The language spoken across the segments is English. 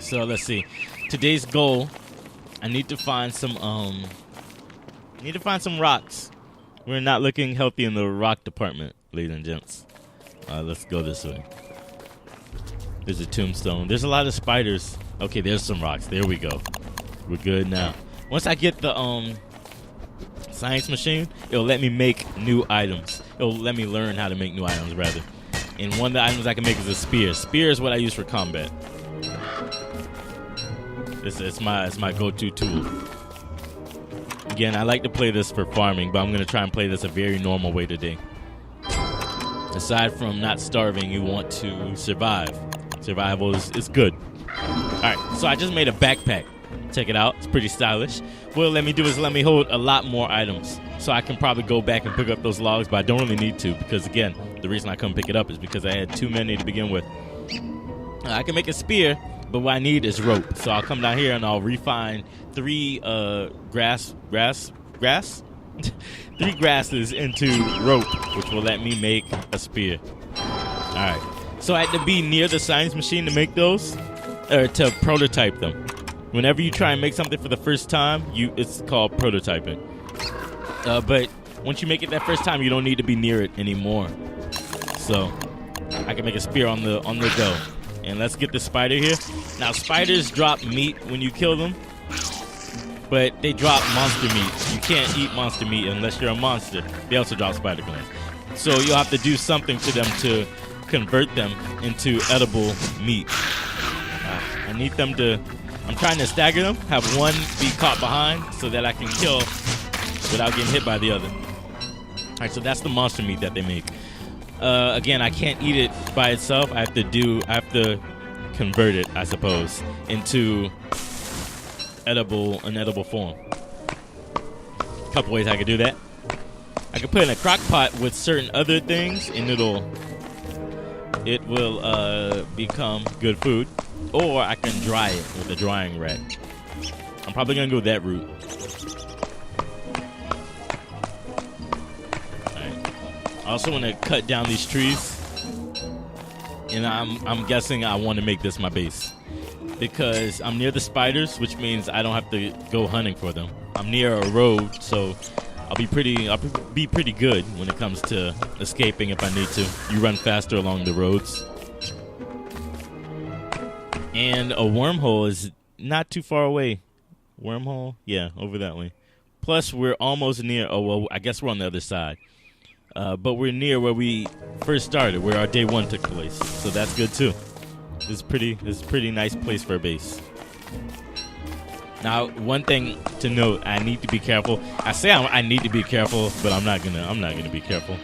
So let's see. Today's goal, I need to find some rocks. We're not looking healthy in the rock department, ladies and gents. Let's go this way. There's a tombstone. There's a lot of spiders. Okay, there's some rocks. There we go. We're good now. Once I get the science machine, it'll let me make new items. It'll let me learn how to make new items, rather. And one of the items I can make is a spear. Spear is what I use for combat. It's my go-to tool. Again, I like to play this for farming, but I'm going to try and play this a very normal way today. Aside from not starving, you want to survive. Survival is good. Alright, so I just made a backpack. Check it out. It's pretty stylish. What it'll let me do is let me hold a lot more items. So I can probably go back and pick up those logs, but I don't really need to because, again, the reason I couldn't pick it up is because I had too many to begin with. I can make a spear, but what I need is rope. So I'll come down here and I'll refine 3 three grasses into rope, which will let me make a spear. Alright. So I had to be near the science machine to make those, or to prototype them. Whenever you try and make something for the first time, it's called prototyping. But once you make it that first time, you don't need to be near it anymore. So I can make a spear on the go. And let's get the spider here. Now, spiders drop meat when you kill them, but they drop monster meat. You can't eat monster meat unless you're a monster. They also drop spider glands. So you'll have to do something to them to convert them into edible meat. I need them to... I'm trying to stagger them, have one be caught behind so that I can kill without getting hit by the other. All right, so that's the monster meat that they make. Again, I can't eat it by itself. I have to convert it, I suppose, into an edible form. A couple ways I could do that. I could put it in a crock pot with certain other things, and it will become good food. Or I can dry it with a drying rack. I'm probably gonna go that route. Alright. I also want to cut down these trees. And I'm guessing I want to make this my base. Because I'm near the spiders, which means I don't have to go hunting for them. I'm near a road, so I'll be pretty good when it comes to escaping if I need to. You run faster along the roads. And a wormhole is not too far away. Wormhole? Yeah, over that way. Plus, we're almost near... Oh, well, I guess we're on the other side. But we're near where we first started, where our day 1 took place. So that's good, too. This is a pretty nice place for a base. Now, one thing to note, I need to be careful. I say I need to be careful, but I'm not gonna be careful.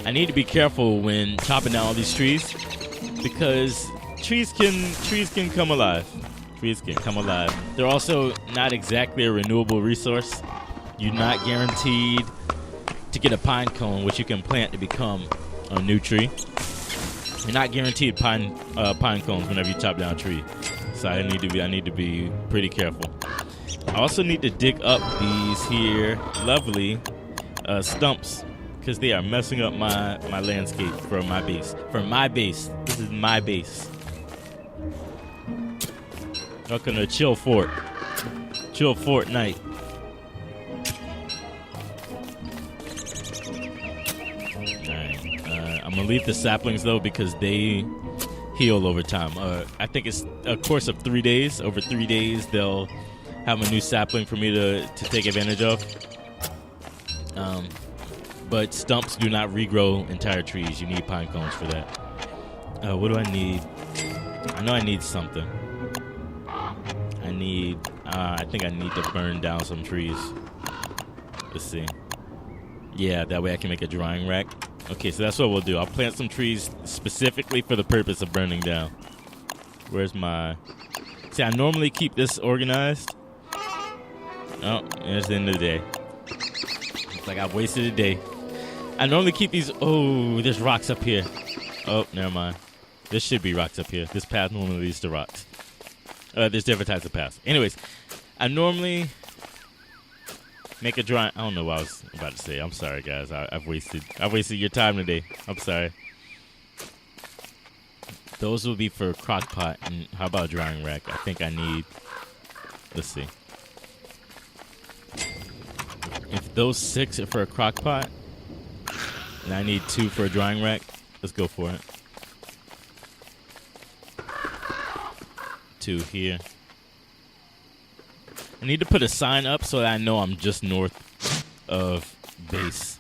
I need to be careful when chopping down all these trees because... Trees can come alive. Trees can come alive. They're also not exactly a renewable resource. You're not guaranteed to get a pine cone, which you can plant to become a new tree. You're not guaranteed pine cones whenever you chop down a tree. So I need to be pretty careful. I also need to dig up these here lovely stumps because they are messing up my landscape for my base. This is my base. Welcome to Chill Fort. Chill Fortnite. Alright. I'm going to leave the saplings, though, because they heal over time. I think it's a course of 3 days. Over 3 days, they'll have a new sapling for me to take advantage of. But stumps do not regrow entire trees. You need pine cones for that. What do I need? I know I need something. I think I need to burn down some trees. Let's see. Yeah, that way I can make a drying rack. Okay, so that's what we'll do. I'll plant some trees specifically for the purpose of burning down. Where's my... See, I normally keep this organized. Oh, it's the end of the day. Looks like I've wasted a day. I normally keep these... Oh, there's rocks up here. Oh, never mind. There should be rocks up here. This path normally leads to rocks. There's different types of paths. Anyways, I normally make a drawing. I don't know what I was about to say. I'm sorry, guys. I've wasted your time today. I'm sorry. Those will be for crock pot. And how about drying rack? I think I need... Let's see. If those 6 are for a crock pot, and I need 2 for a drying rack, let's go for it. 2 here. I need to put a sign up so that I know I'm just north of base.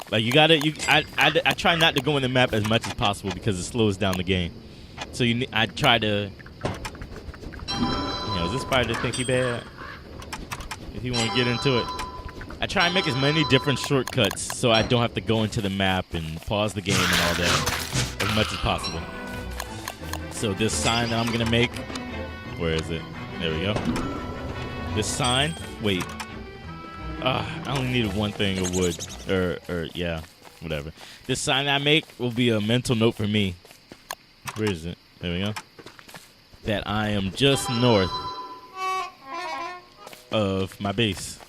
Like I try not to go in the map as much as possible because it slows down the game. So I try to, is this spider think he bad? If you want to get into it, I try and make as many different shortcuts so I don't have to go into the map and pause the game and all that as much as possible. So this sign that I'm gonna make, where is it? There we go. This sign, wait. I only needed one thing of wood, or yeah, whatever. This sign I make will be a mental note for me. Where is it? There we go. That I am just north of my base,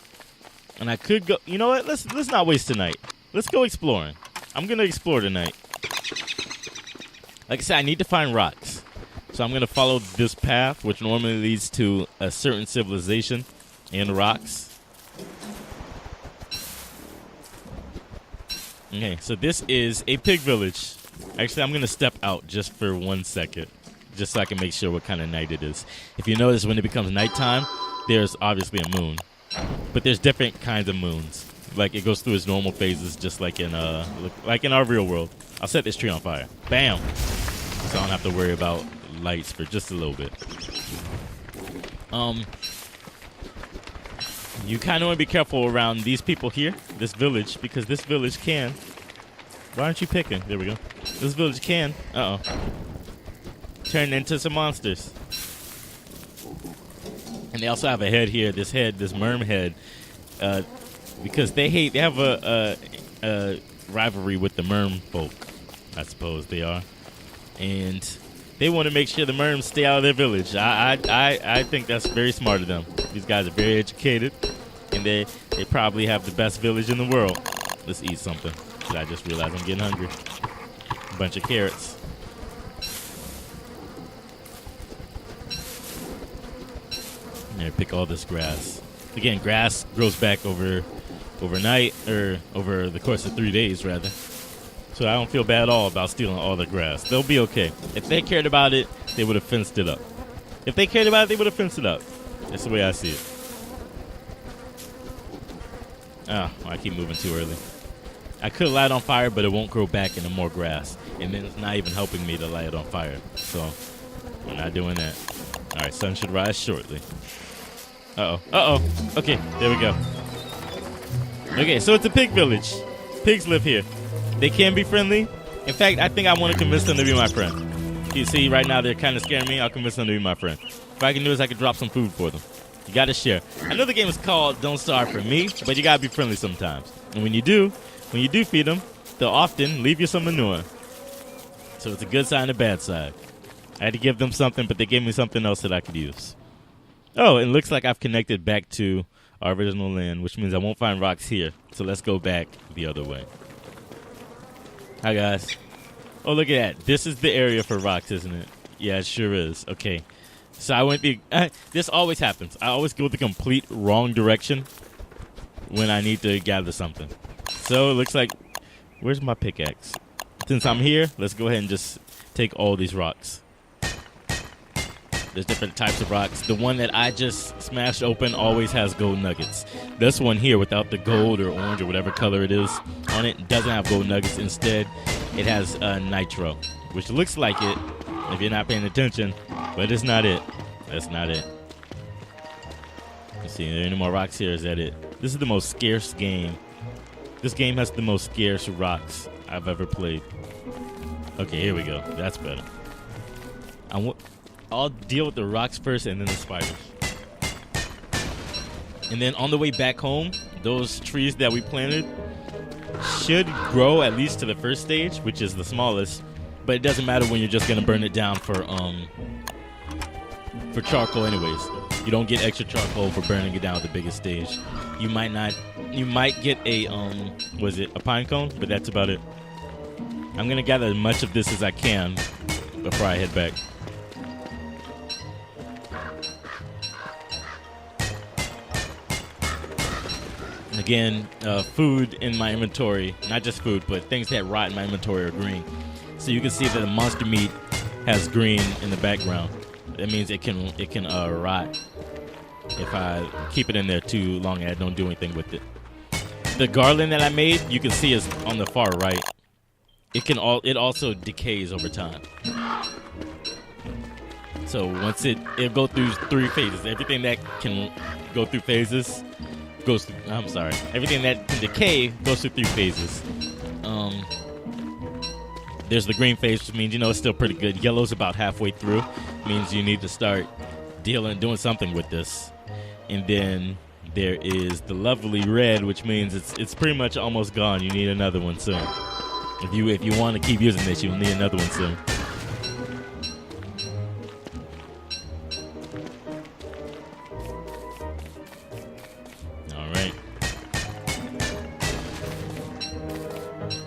and I could go. You know what? Let's not waste tonight. Let's go exploring. I'm gonna explore tonight. Like I said, I need to find rocks, so I'm gonna follow this path, which normally leads to a certain civilization and rocks. Okay, so this is a pig village. Actually, I'm going to step out just for 1 second, just so I can make sure what kind of night it is. If you notice, when it becomes nighttime, there's obviously a moon. But there's different kinds of moons. Like, it goes through its normal phases, just like in our real world. I'll set this tree on fire. Bam! So I don't have to worry about lights for just a little bit. You kind of want to be careful around these people here, this village, because this village can... Why aren't you picking? There we go. This village can, turn into some monsters. And they also have a head here, this merm head, because they have a rivalry with the merm folk, I suppose they are. And they want to make sure the merms stay out of their village. I think that's very smart of them. These guys are very educated, and they probably have the best village in the world. Let's eat something. I just realized I'm getting hungry. A bunch of carrots. There, pick all this grass. Again, grass grows back overnight, or over the course of 3 days, rather. So I don't feel bad at all about stealing all the grass. They'll be okay. If they cared about it, they would have fenced it up. If they cared about it, they would have fenced it up. That's the way I see it. Oh, I keep moving too early. I could light it on fire, but it won't grow back into more grass. And then it's not even helping me to light it on fire. So we're not doing that. All right, sun should rise shortly. Uh-oh. Okay, there we go. Okay, so it's a pig village. Pigs live here. They can be friendly. In fact, I think I want to convince them to be my friend. You see, right now they're kind of scaring me. I'll convince them to be my friend. What I can do is I can drop some food for them. You got to share. I know the game is called Don't Starve for Me, but you got to be friendly sometimes. And when you do feed them, they'll often leave you some manure. So it's a good side and a bad side. I had to give them something, but they gave me something else that I could use. Oh, it looks like I've connected back to our original land, which means I won't find rocks here. So let's go back the other way. Hi, guys. Oh, look at that. This is the area for rocks, isn't it? Yeah, it sure is. Okay. So I went this always happens. I always go the complete wrong direction when I need to gather something. So it looks like, where's my pickaxe? Since I'm here, let's go ahead and just take all these rocks. There's different types of rocks. The one that I just smashed open always has gold nuggets. This one here, without the gold or orange or whatever color it is on it, doesn't have gold nuggets. Instead, it has nitro, which looks like it if you're not paying attention, but it's not it. That's not it. Let's see, are there any more rocks here? Is that it? This is the most scarce game. This game has the most scarce rocks I've ever played. Okay, here we go. That's better. I'll deal with the rocks first and then the spiders. And then on the way back home, those trees that we planted should grow at least to the first stage, which is the smallest. But it doesn't matter when you're just going to burn it down for charcoal anyways. You don't get extra charcoal for burning it down at the biggest stage. You might get a, a pine cone, but that's about it. I'm going to gather as much of this as I can before I head back. Again, food in my inventory, not just food, but things that rot in my inventory are green. So you can see that the monster meat has green in the background. That means it can rot if I keep it in there too long and I don't do anything with it. The garland that I made, you can see is on the far right. It also decays over time. So once it'll go through 3 phases. Everything that can go through phases goes through, everything that can decay goes through 3 phases. There's the green phase, which means it's still pretty good. Yellow's about halfway through, means you need to start doing something with this. And then there is the lovely red, which means it's pretty much almost gone. You need another one soon. If you want to keep using this, you'll need another one soon.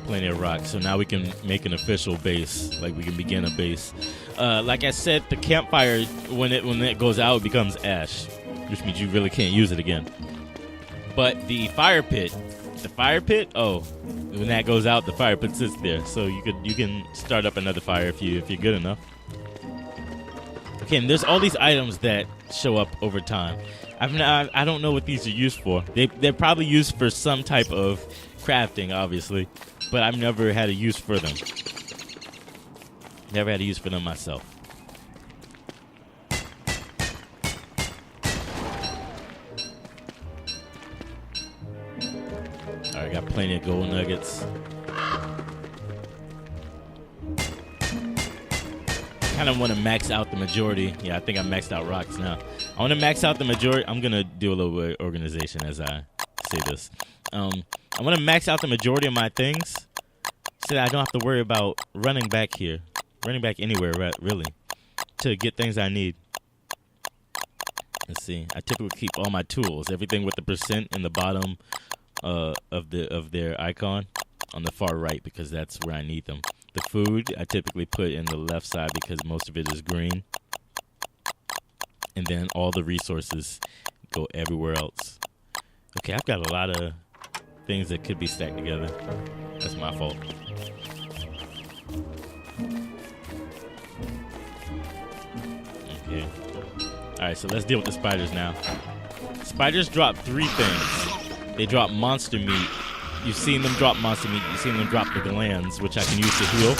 Plenty of rocks, so now we can make an official base. Like we can begin a base. Like I said, the campfire when it goes out, it becomes ash, which means you really can't use it again. But the fire pit, when that goes out, the fire pit sits there, so you can start up another fire if you're good enough. Okay, and there's all these items that show up over time. I don't know what these are used for. They're probably used for some type of crafting, obviously, but I've never had a use for them. Never had a use for them myself. Alright, got plenty of gold nuggets. Kind of want to max out the majority. Yeah, I think I maxed out rocks now. I want to max out the majority. I'm going to do a little bit of organization as I say this. I want to max out the majority of my things so that I don't have to worry about running back anywhere, really, to get things I need. Let's see. I typically keep all my tools, everything with the percent in the bottom of their icon on the far right, because that's where I need them. The food I typically put in the left side because most of it is green. And then all the resources go everywhere else. Okay, I've got a lot of things that could be stacked together. That's my fault. Okay. Alright, so let's deal with the spiders now. Spiders drop 3 things. They drop monster meat. You've seen them drop monster meat. You've seen them drop the glands, which I can use to heal.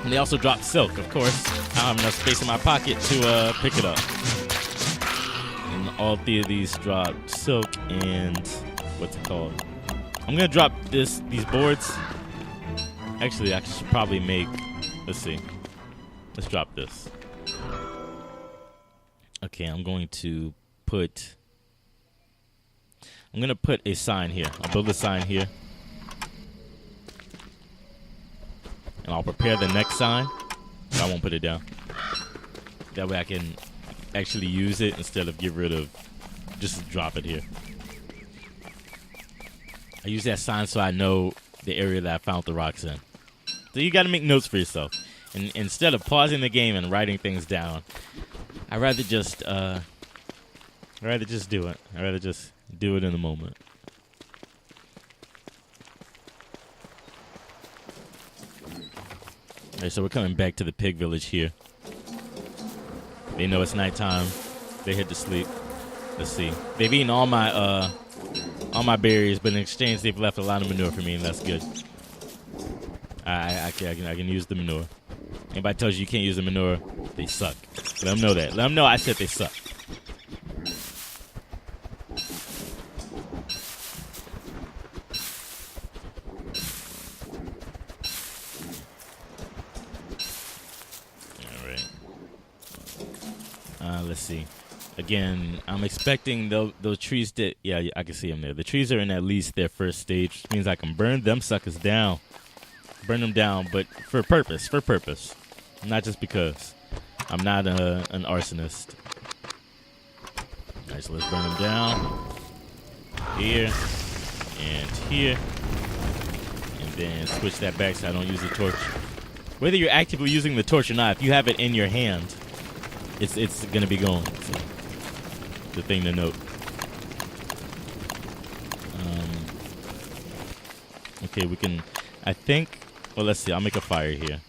And they also drop silk, of course. I don't have enough space in my pocket to pick it up. And all 3 of these drop silk and what's it called? I'm gonna drop these boards. Actually, I should probably make. Let's see. Let's drop this. Okay, I'm gonna put a sign here. I'll build a sign here. And I'll prepare the next sign. But I won't put it down. That way I can actually use it instead of get rid of, just drop it here. I use that sign so I know the area that I found the rocks in. So you got to make notes for yourself. And instead of pausing the game and writing things down, I'd rather just do it. I'd rather just do it in the moment. Alright, so we're coming back to the pig village here. They know it's nighttime. They head to sleep. Let's see. They've eaten all my berries, but in exchange they've left a lot of manure for me, and that's good. I can use the manure. Anybody tells you you can't use the manure, they suck. Let them know that. Let them know I said they suck. Let's see. Again, I'm expecting those trees to... Yeah, I can see them there. The trees are in at least their first stage, which means I can burn them suckers down. Burn them down, but for purpose. Not just because. I'm not an arsonist. Alright, so let's burn them down. Here. And here. And then switch that back so I don't use the torch. Whether you're actively using the torch or not, if you have it in your hand, it's gonna be going. So, the thing to note. Okay, we can. I think. Well, let's see. I'll make a fire here.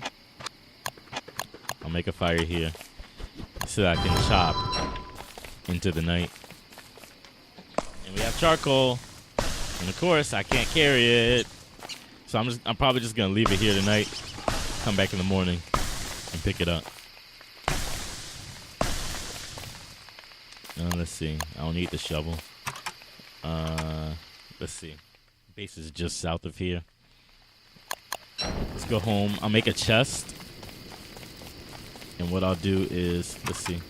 I'll make a fire here so that I can chop into the night. And we have charcoal, and of course I can't carry it, so I'm probably just gonna leave it here tonight. Come back in the morning and pick it up. Let's see. I don't need the shovel. Let's see. Base is just south of here. Let's go home. I'll make a chest. And what I'll do is, let's see.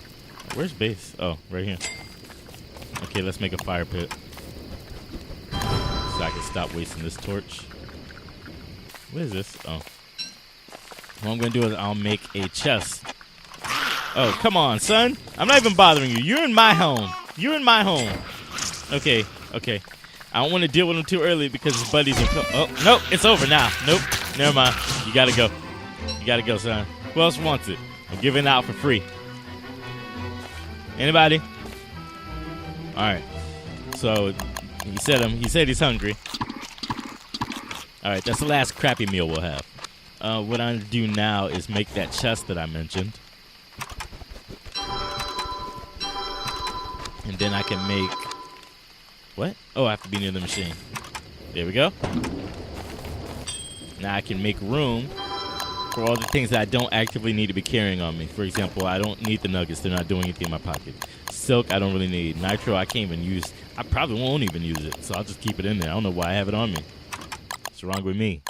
Where's base? Oh, right here. Okay, let's make a fire pit. So I can stop wasting this torch. What is this? Oh. What I'm going to do is I'll make a chest. Oh, come on, son. I'm not even bothering you. You're in my home. You're in my home. Okay, okay. I don't want to deal with him too early because his buddies will come. Oh, nope, it's over now. Nope, never mind. You got to go. You got to go, son. Who else wants it? I'm giving it out for free. Anybody? All right. So he said he's hungry. All right, that's the last crappy meal we'll have. What I'm going to do now is make that chest that I mentioned. And then I can make... What? Oh, I have to be near the machine. There we go. Now I can make room for all the things that I don't actively need to be carrying on me. For example, I don't need the nuggets. They're not doing anything in my pocket. Silk, I don't really need. Nitro, I can't even use. I probably won't even use it, so I'll just keep it in there. I don't know why I have it on me. What's wrong with me?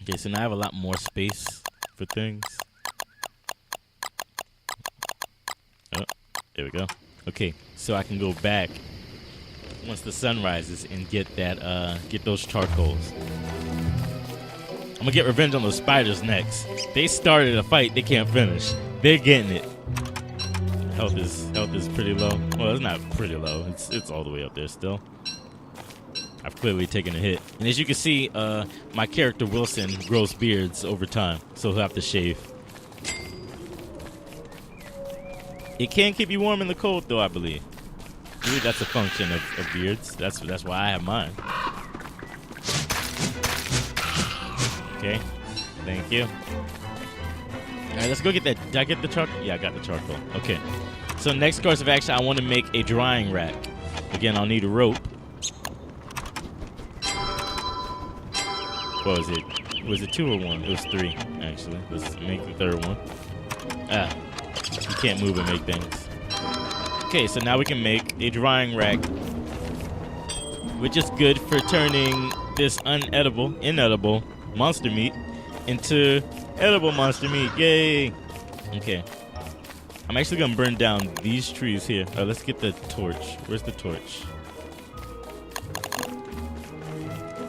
Okay, so now I have a lot more space for things. Oh, there we go. Okay, so I can go back once the sun rises and get that, get those charcoals. I'm gonna get revenge on those spiders next. They started a fight they can't finish. They're getting it. Health is pretty low. Well, it's not pretty low. It's all the way up there still. I've clearly taken a hit. And as you can see, my character Wilson grows beards over time, so he'll have to shave. It can keep you warm in the cold, though, I believe. Maybe that's a function of beards. That's why I have mine. Okay, thank you. All right, let's go get that. Did I get the charcoal? Yeah, I got the charcoal. Okay, so next course of action, I want to make a drying rack. Again, I'll need a rope. What was it? Was it 2 or 1? It was 3, actually. Let's make the third one. Ah, you can't move and make things. Okay, so now we can make a drying rack, which is good for turning this inedible monster meat into edible monster meat. Yay! Okay. I'm actually going to burn down these trees here. Let's get the torch. Where's the torch?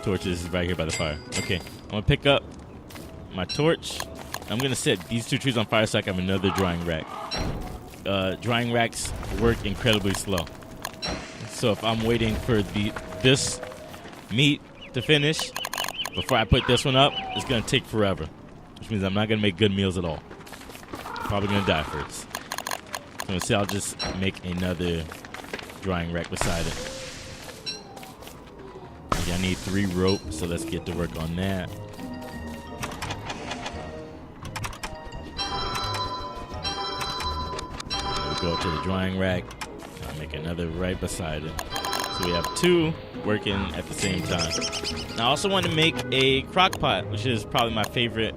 Torch is right here by the fire. Okay. I'm going to pick up my torch. I'm going to set these 2 trees on fire so I can have another drying rack. Drying racks work incredibly slow. So if I'm waiting for this meat to finish before I put this one up, it's going to take forever. Which means I'm not going to make good meals at all. Probably going to die first. So I'll just make another drying rack beside it. Okay, I need 3 rope, so let's get to work on that. Go to the drying rack. I'll make another right beside it. So we have 2 working at the same time. Now I also want to make a crock pot, which is probably my favorite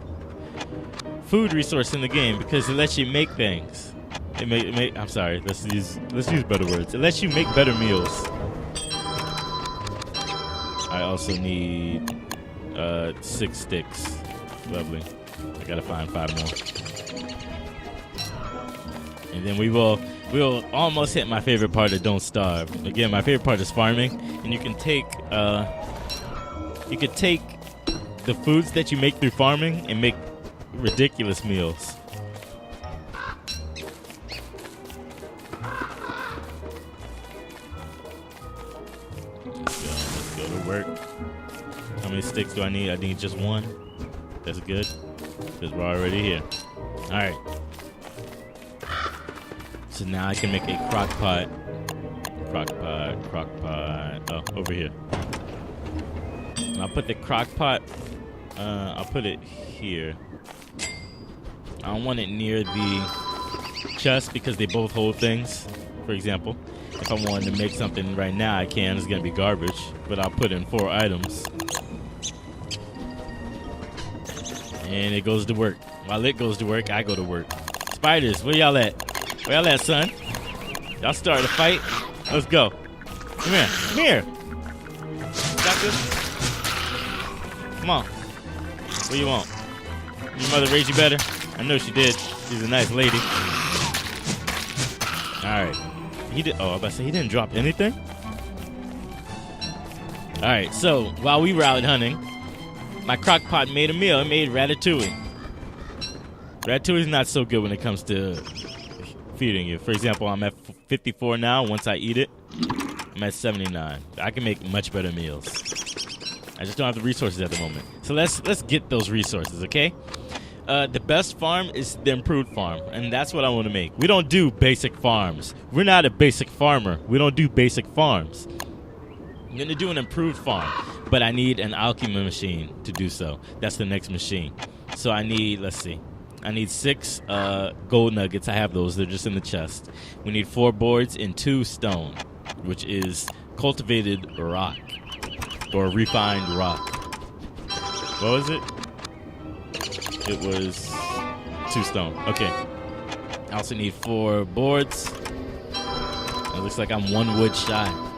food resource in the game because it lets you make things. I'm sorry. Let's use better words. It lets you make better meals. I also need 6 sticks. Lovely. I gotta find 5 more. And then we'll almost hit my favorite part of Don't Starve. Again, my favorite part is farming, and you can take the foods that you make through farming and make ridiculous meals. Let's go to work. How many sticks do I need? I need just 1. That's good. because we're already here. All right. So now I can make a crock pot. Crock pot. Oh, over here. And I'll put the crock pot. I'll put it here. I don't want it near the chest because they both hold things. For example, if I wanted to make something right now, I can. It's gonna be garbage, but I'll put in 4 items. And it goes to work. While it goes to work, I go to work. Spiders, where y'all at? Where y'all at, son? Y'all started a fight? Let's go. Come here. Come here. Got this? Come on. What you want? Your mother raised you better? I know she did. She's a nice lady. Alright. He did. Oh, I was about to say he didn't drop anything? Alright, so while we were out hunting, my crock pot made a meal. It made ratatouille. Ratatouille's not so good when it comes to feeding you. For example, I'm at 54 now. Once I eat it, I'm at 79. I can make much better meals. I just don't have the resources at the moment. So let's get those resources, okay? The best farm is the improved farm, and that's what I want to make. We don't do basic farms. We're not a basic farmer. We don't do basic farms. I'm going to do an improved farm, but I need an alchemy machine to do so. That's the next machine. So I need, let's see. I need 6 gold nuggets. I have those. They're just in the chest. We need 4 boards and 2 stone, which is cultivated rock or refined rock. What was it? It was 2 stone. Okay. I also need 4 boards. It looks like I'm 1 wood shy.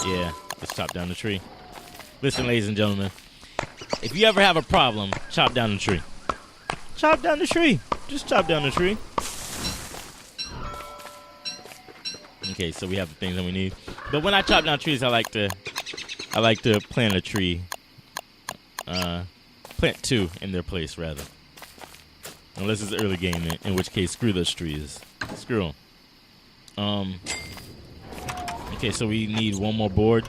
Yeah, let's chop down the tree. Listen, ladies and gentlemen, if you ever have a problem, chop down the tree. Chop down the tree. Just chop down the tree. Okay, so we have the things that we need. But when I chop down trees, I like to plant a tree. Plant 2 in their place, rather. Unless it's early game, in which case, screw those trees. Screw them. Okay, so we need 1 more board.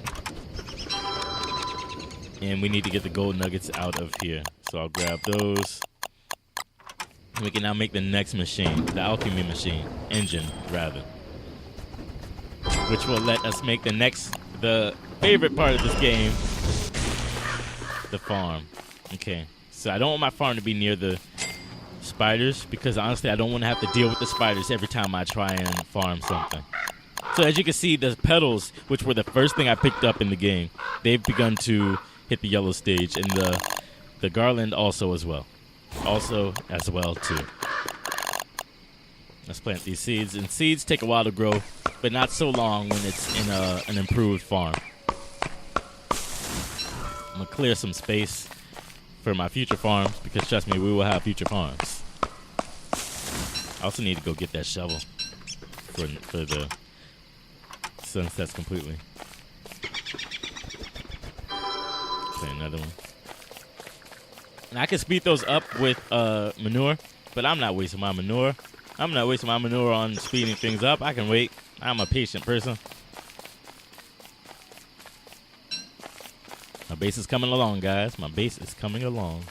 And we need to get the gold nuggets out of here. So I'll grab those. We can now make the next machine, the alchemy machine, engine, rather. Which will let us make the favorite part of this game, the farm. Okay, so I don't want my farm to be near the spiders because honestly I don't want to have to deal with the spiders every time I try and farm something. So as you can see, the petals, which were the first thing I picked up in the game, they've begun to hit the yellow stage, and the garland also as well. Too. Let's plant these seeds, and seeds take a while to grow, but not so long when it's in an improved farm. I'm gonna clear some space for my future farms because trust me, we will have future farms. I also need to go get that shovel for the sunsets completely. Okay, another one. And I can speed those up with manure, but I'm not wasting my manure. I'm not wasting my manure on speeding things up. I can wait. I'm a patient person. My base is coming along, guys. My base is coming along.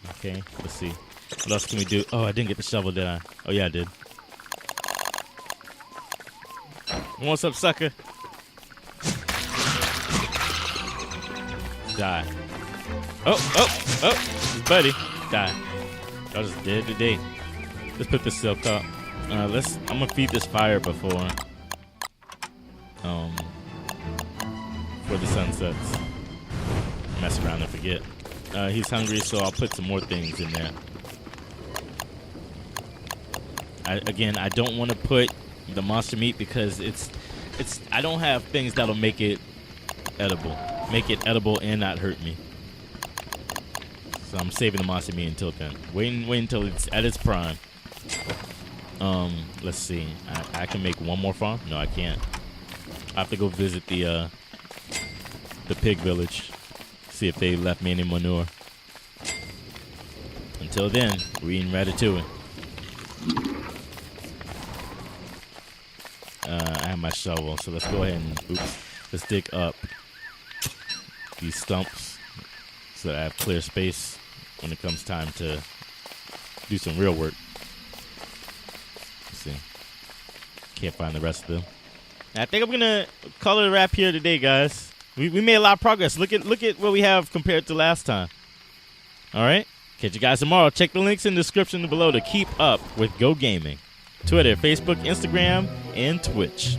Okay, let's see. What else can we do? Oh, I didn't get the shovel, did I? Oh, yeah, I did. What's up, sucker? Die. Oh, buddy. Die. I was dead today. Let's put this silk up. I'm gonna feed this fire before the sun sets. Mess around and forget. He's hungry, so I'll put some more things in there. I don't want to put the monster meat because I don't have things that'll make it edible. Make it edible and not hurt me. So I'm saving the monster meat until then. Wait until it's at its prime. Let's see. I can make 1 more farm? No, I can't. I have to go visit the pig village. See if they left me any manure. Until then, we're eating ratatouille. I have my shovel, so let's go ahead and let's dig up these stumps so that I have clear space when it comes time to do some real work. Let's see. Can't find the rest of them. I think I'm gonna call it a wrap here today, guys. We made a lot of progress. Look at what we have compared to last time. All right. Catch you guys tomorrow. Check the links in the description below to keep up with GoGaming. Twitter, Facebook, Instagram, and Twitch.